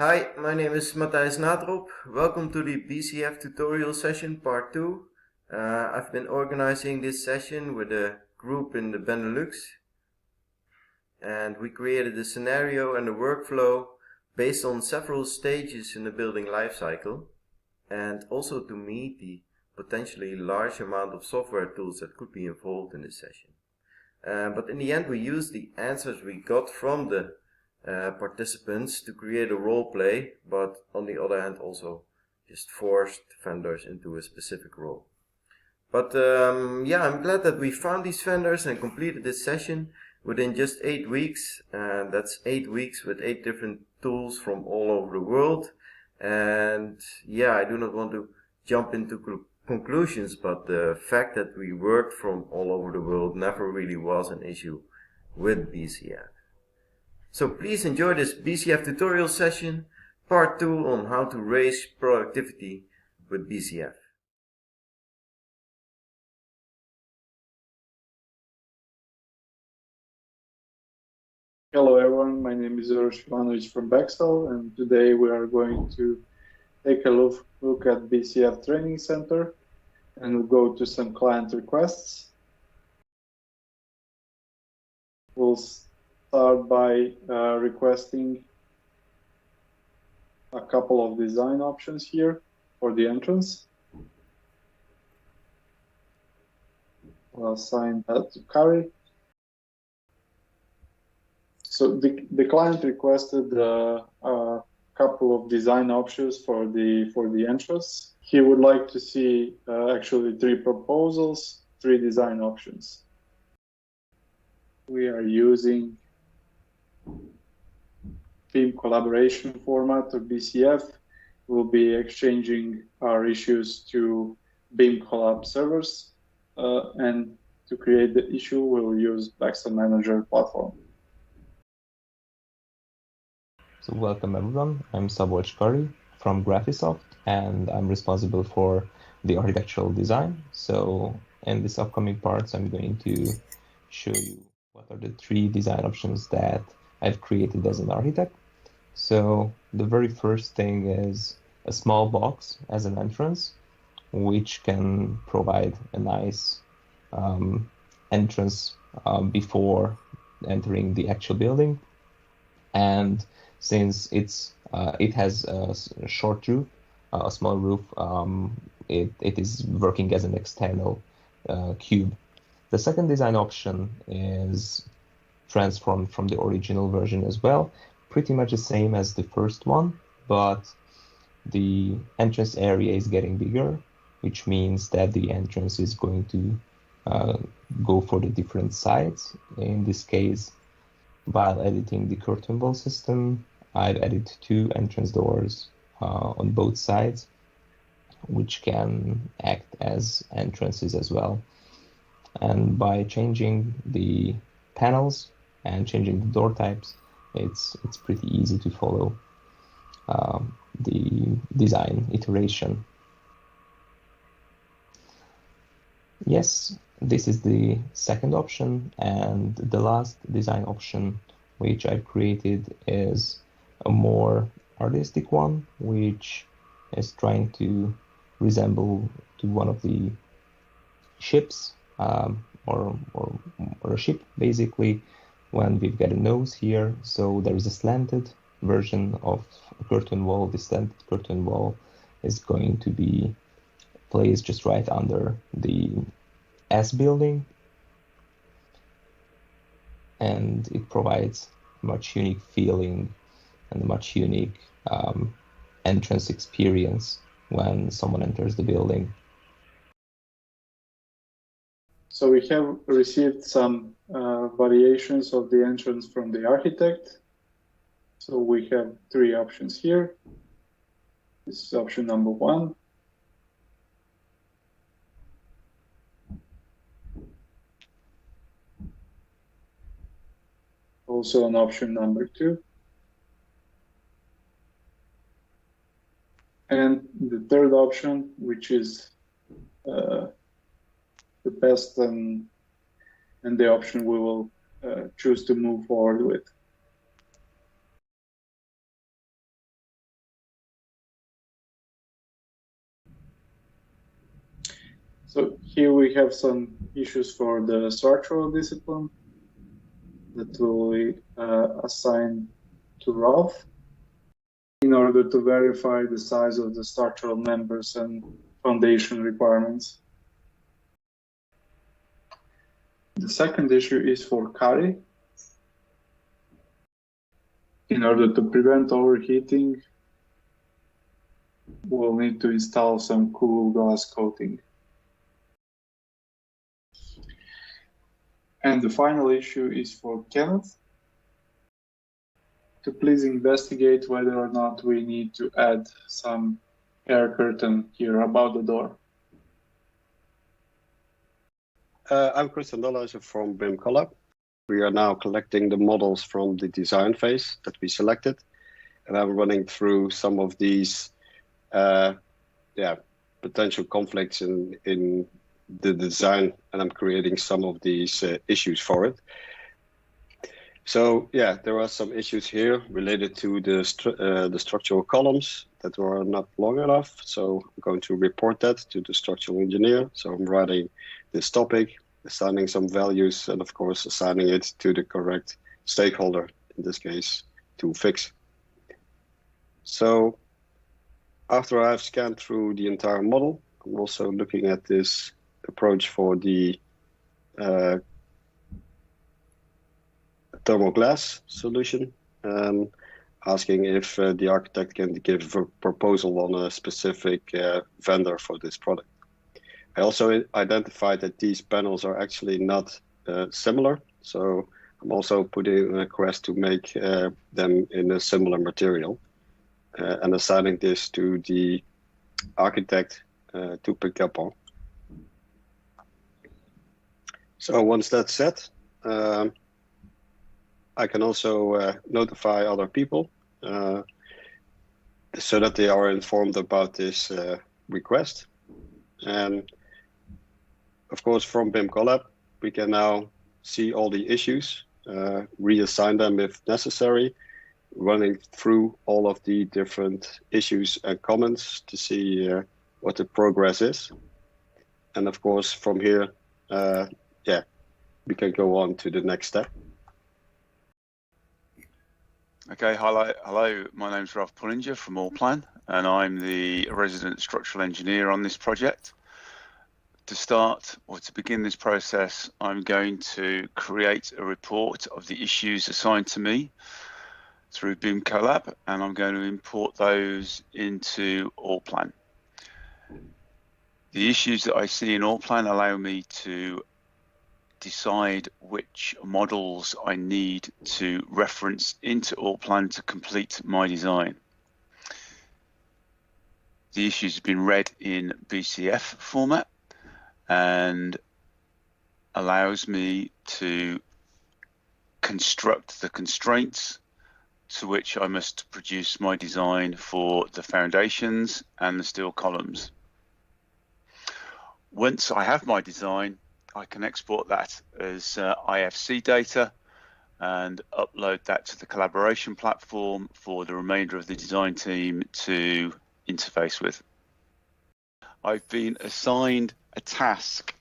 Hi, my name is Matthijs Nadrop. Welcome to the BCF Tutorial Session Part 2. I've been organizing this session with a group in the Benelux, and we created a scenario and a workflow based on several stages in the building lifecycle, and also to meet the potentially large amount of software tools that could be involved in this session. But in the end, we used the answers we got from the participants to create a role play, but on the other hand also just forced vendors into a specific role. But yeah, I'm glad that we found these vendors and completed this session within just 8 weeks, and that's 8 weeks with 8 different tools from all over the world. And yeah, I do not want to jump into conclusions, but the fact that we worked from all over the world never really was an issue with BCF. So please enjoy this BCF tutorial session, part 2 on how to raise productivity with BCF. Hello everyone, my name is Uroš Ivanović from Bexel, and today we are going to take a look at BCF Training Center, and we'll go to some client requests. We'll start by requesting a couple of design options here for the entrance. We'll assign that to Kari. So the client requested a couple of design options for the entrance. He would like to see actually 3 proposals, 3 design options. We are using team collaboration format of BCF. We'll be exchanging our issues to Beam Collab servers, and to create the issue, we'll use Bexel Manager platform. So welcome everyone, I'm Szabolcs Kari from Graphisoft, and I'm responsible for the architectural design. So in this upcoming parts, I'm going to show you what are the 3 design options that I've created as an architect. So the very first thing is a small box as an entrance, which can provide a nice entrance before entering the actual building. And since it has a short roof, a small roof, it is working as an external cube. The second design option is transformed from the original version as well, pretty much the same as the first one, but the entrance area is getting bigger, which means that the entrance is going to go for the different sides. In this case, while editing the curtain wall system, I've added 2 entrance doors on both sides, which can act as entrances as well. And by changing the panels and changing the door types, it's pretty easy to follow the design iteration. Yes, this is the second option, and the last design option which I've created is a more artistic one, which is trying to resemble to one of the ships, or a ship basically, when we've got a nose here. So there is a slanted version of a curtain wall. This slanted curtain wall is going to be placed just right under the S building, and it provides much unique feeling and a much unique entrance experience when someone enters the building. So we have received some variations of the entrance from the architect. So we have 3 options here. This is option number 1. Also on option number 2. And the third option, which is the best and the option we will choose to move forward with. So here we have some issues for the structural discipline that will assign to Ralph in order to verify the size of the structural members and foundation requirements. The second issue is for Kari. In order to prevent overheating, we'll need to install some cool glass coating. And the final issue is for Kenneth, to please investigate whether or not we need to add some air curtain here above the door. I'm Christian Dollhuizen from BIM Collab. We are now collecting the models from the design phase that we selected, and I'm running through some of these potential conflicts in the design, and I'm creating some of these issues for it. So yeah, there are some issues here related to the structural columns that were not long enough. So I'm going to report that to the structural engineer. So I'm writing this topic, assigning some values, and of course assigning it to the correct stakeholder, in this case to fix. So after I've scanned through the entire model, I'm also looking at this approach for the thermal glass solution, asking if the architect can give a proposal on a specific vendor for this product. I also identified that these panels are actually not similar, so I'm also putting a request to make them in a similar material and assigning this to the architect to pick up on. So once that's set, I can also notify other people so that they are informed about this request. And of course, from BIM Collab, we can now see all the issues, reassign them if necessary, running through all of the different issues and comments to see what the progress is. And of course, from here, we can go on to the next step. Okay, hello. My name's Ralph Pullinger from Allplan, and I'm the resident structural engineer on this project. To begin this process, I'm going to create a report of the issues assigned to me through BIM Collab, and I'm going to import those into Allplan. The issues that I see in Allplan allow me to decide which models I need to reference into Allplan to complete my design. The issues have been read in BCF format and allows me to construct the constraints to which I must produce my design for the foundations and the steel columns. Once I have my design, I can export that as IFC data and upload that to the collaboration platform for the remainder of the design team to interface with. I've been assigned a task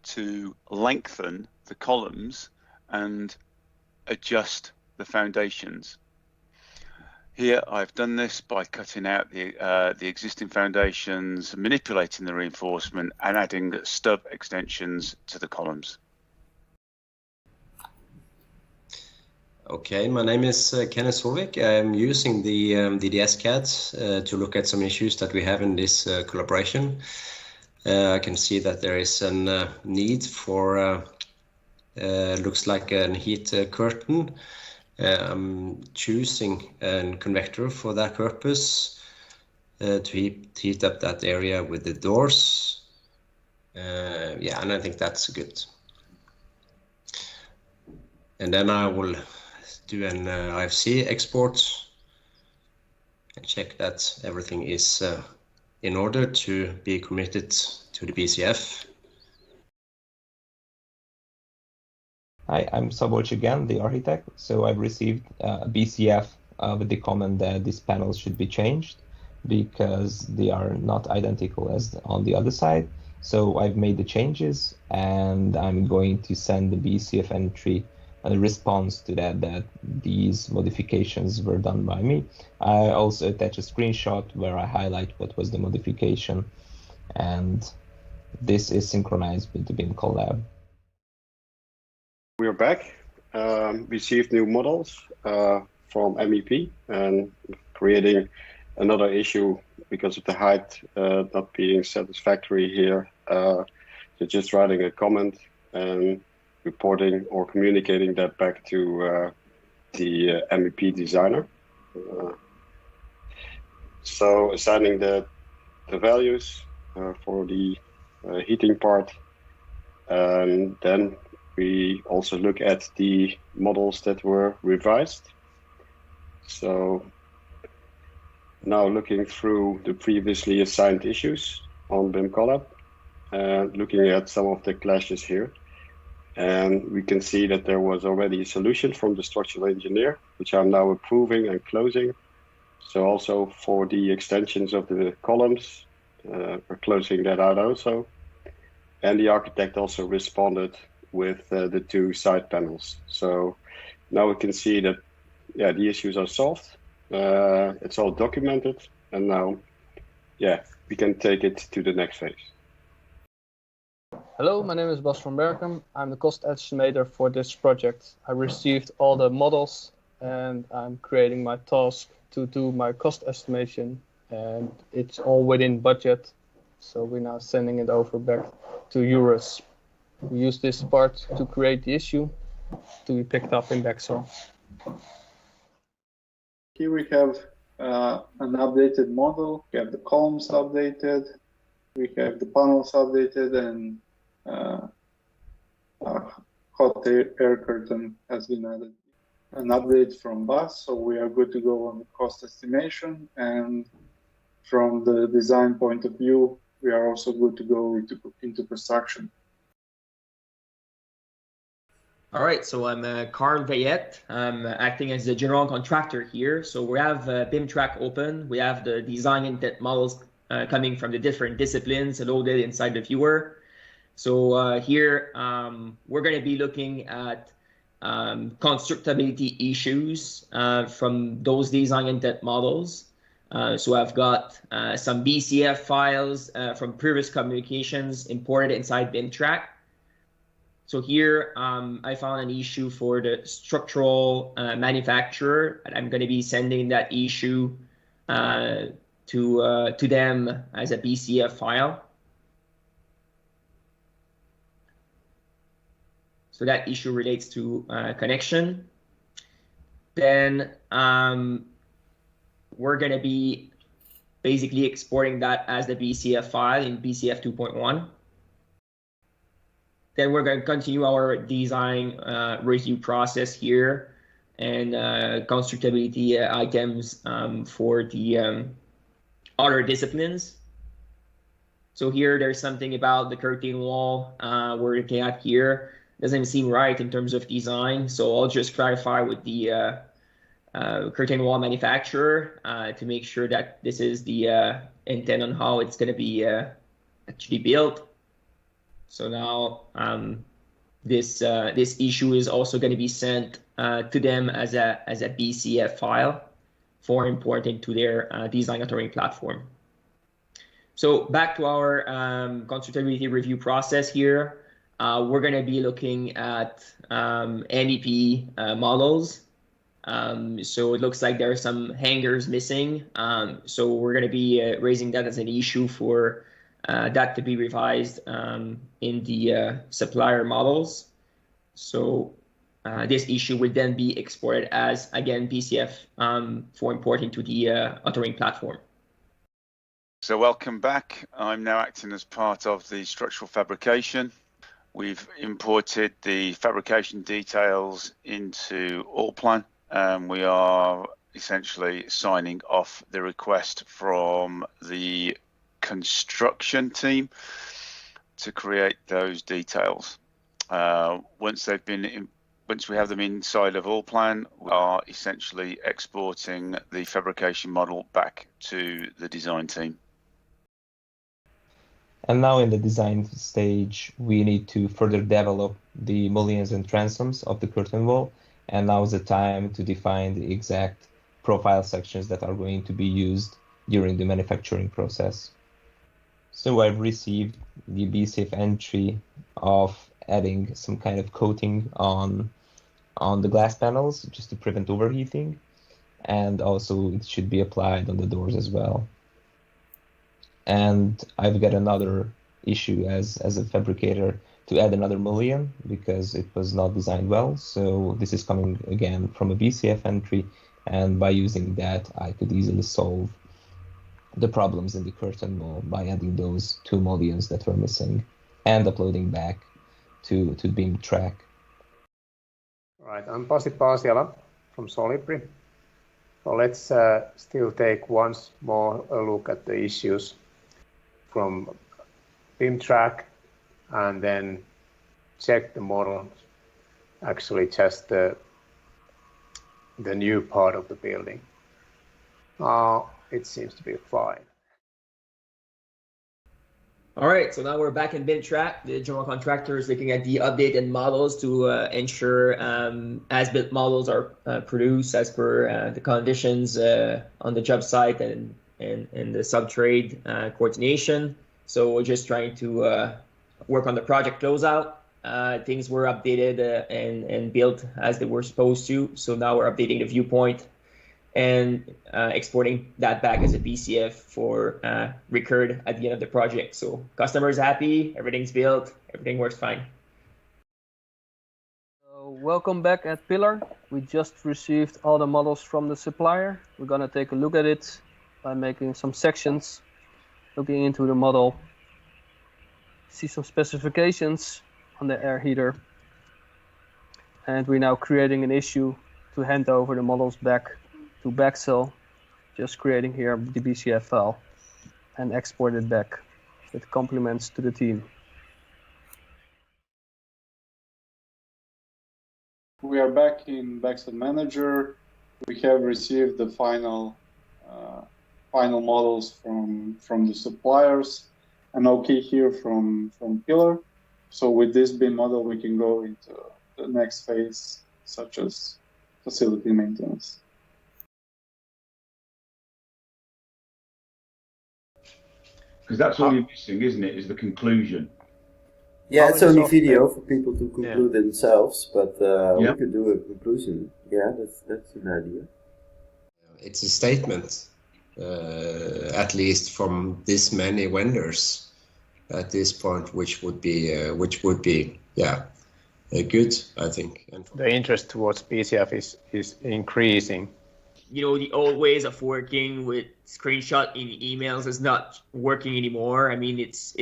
to lengthen the columns and adjust the foundations. Here I've done this by cutting out the existing foundations, manipulating the reinforcement and adding stub extensions to the columns. Okay, my name is Kenneth Solvik. I'm using the DDS CAD to look at some issues that we have in this collaboration. I can see that there is a need for, looks like a heat curtain. I'm choosing a convector for that purpose to heat up that area with the doors. Yeah, and I think that's good. And then I will do an IFC export and check that everything is in order to be committed to the BCF. Hi, I'm Szabolcs again, the architect. So I've received a BCF with the comment that these panels should be changed because they are not identical as on the other side. So I've made the changes, and I'm going to send the BCF entry a response to that these modifications were done by me. I also attach a screenshot where I highlight what was the modification, and this is synchronized with the BIM collab. We are back. Received new models from MEP and creating another issue because of the height not being satisfactory here. So just writing a comment and reporting or communicating that back to the MEP designer. So assigning the values for the heating part, and then we also look at the models that were revised. So now looking through the previously assigned issues on BIM Collab and looking at some of the clashes here. And we can see that there was already a solution from the structural engineer, which I'm now approving and closing. So also for the extensions of the columns, we're closing that out also. And the architect also responded with the 2 side panels. So now we can see that, yeah, the issues are solved. It's all documented, and now, yeah, we can take it to the next phase. Hello, my name is Bas van Berkem. I'm the cost estimator for this project. I received all the models, and I'm creating my task to do my cost estimation, and it's all within budget. So we're now sending it over back to Eurus. We use this part to create the issue to be picked up in Excel. Here we have an updated model. We have the columns updated. We have the panels updated, and hot air curtain has been added. An update from BAS, so we are good to go on the cost estimation. And from the design point of view, we are also good to go into construction. All right, so I'm Carl Veillet. I'm acting as the general contractor here. So we have BIM track open. We have the design intent models coming from the different disciplines loaded inside the viewer. So here we're going to be looking at constructability issues from those design intent models. So I've got some BCF files from previous communications imported inside BIM track. So here I found an issue for the structural manufacturer, and I'm going to be sending that issue to them as a BCF file. So that issue relates to connection. Then we're going to be basically exporting that as the BCF file in BCF 2.1. Then we're going to continue our design review process here and constructability items for the other disciplines. So here there's something about the curtain wall we're looking at here. Doesn't seem right in terms of design. So I'll just clarify with the curtain wall manufacturer to make sure that this is the intent on how it's going to be actually built. So now this issue is also going to be sent to them as a BCF file for importing to their design authoring platform. So back to our constructability review process here. We're going to be looking at MEP models. So it looks like there are some hangers missing. So we're going to be raising that as an issue for that to be revised in the supplier models. So this issue would then be exported as, again, BCF for importing to the authoring platform. So welcome back. I'm now acting as part of the structural fabrication. We've imported the fabrication details into Allplan, and we are essentially signing off the request from the construction team to create those details. Once we have them inside of Allplan, we are essentially exporting the fabrication model back to the design team. And now in the design stage, we need to further develop the mullions and transoms of the curtain wall. And now is the time to define the exact profile sections that are going to be used during the manufacturing process. So I've received the BCF entry of adding some kind of coating on the glass panels just to prevent overheating. And also it should be applied on the doors as well. And I've got another issue as a fabricator to add another mullion because it was not designed well. So this is coming again from a BCF entry, and by using that I could easily solve the problems in the curtain wall by adding those 2 mullions that were missing and uploading back to BIM track. Right, I'm Pasi Paasiala from Solibri. So let's still take once more a look at the issues from BIM track and then check the model, actually just the new part of the building. It seems to be fine. All right, so now we're back in BIM track. The general contractor is looking at the updated models to ensure as-built models are produced as per the conditions on the job site and the sub-trade coordination. So we're just trying to work on the project closeout. Things were updated and built as they were supposed to. So now we're updating the viewpoint and exporting that back as a BCF for record at the end of the project. So customer's happy, everything's built, everything works fine. Welcome back at Pillar. We just received all the models from the supplier. We're gonna take a look at it by making some sections, looking into the model, see some specifications on the air heater. And we're now creating an issue to hand over the models back to Baxel, just creating here the BCF file and export it back with compliments to the team. We are back in Baxel Manager. We have received the final models from the suppliers, and okay here from Pillar. So with this BIM model, we can go into the next phase, such as facility maintenance. Because that's all you're missing, isn't it? Is the conclusion. Yeah, it's only video for people to conclude themselves, but we could do a conclusion. Yeah, that's an idea. It's a statement, at least from this many vendors at this point, which would be good, I think. And the interest towards BCF is increasing. You know, the old ways of working with screenshot in emails is not working anymore. I mean, it's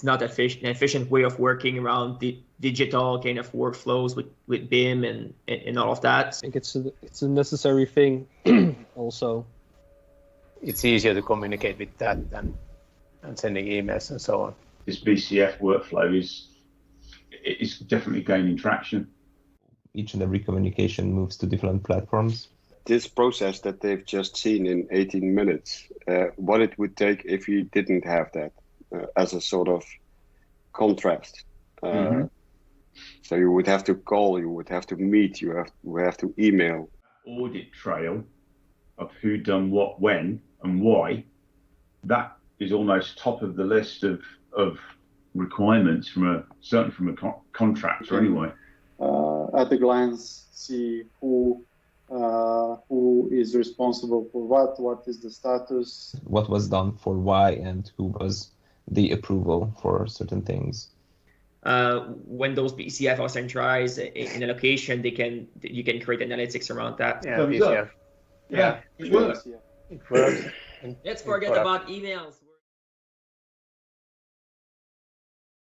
not an efficient way of working around the digital kind of workflows with BIM and all of that. I think it's a necessary thing. Also, it's easier to communicate with that than sending emails and so on. This BCF workflow is definitely gaining traction. Each and every communication moves to different platforms. This process that they've just seen in 18 minutes, what it would take if you didn't have that as a sort of contrast. So you would have to call, you would have to meet, you would have to email. Audit trail of who done what when and why, that is almost top of the list of requirements certainly from a contractor anyway. At a glance, see who is responsible for what is the status. What was done for why and who was the approval for certain things. When those BCF are centralized in a location, you can create analytics around that. Yeah, BCF. Yeah, it works. It works. Let's forget about emails.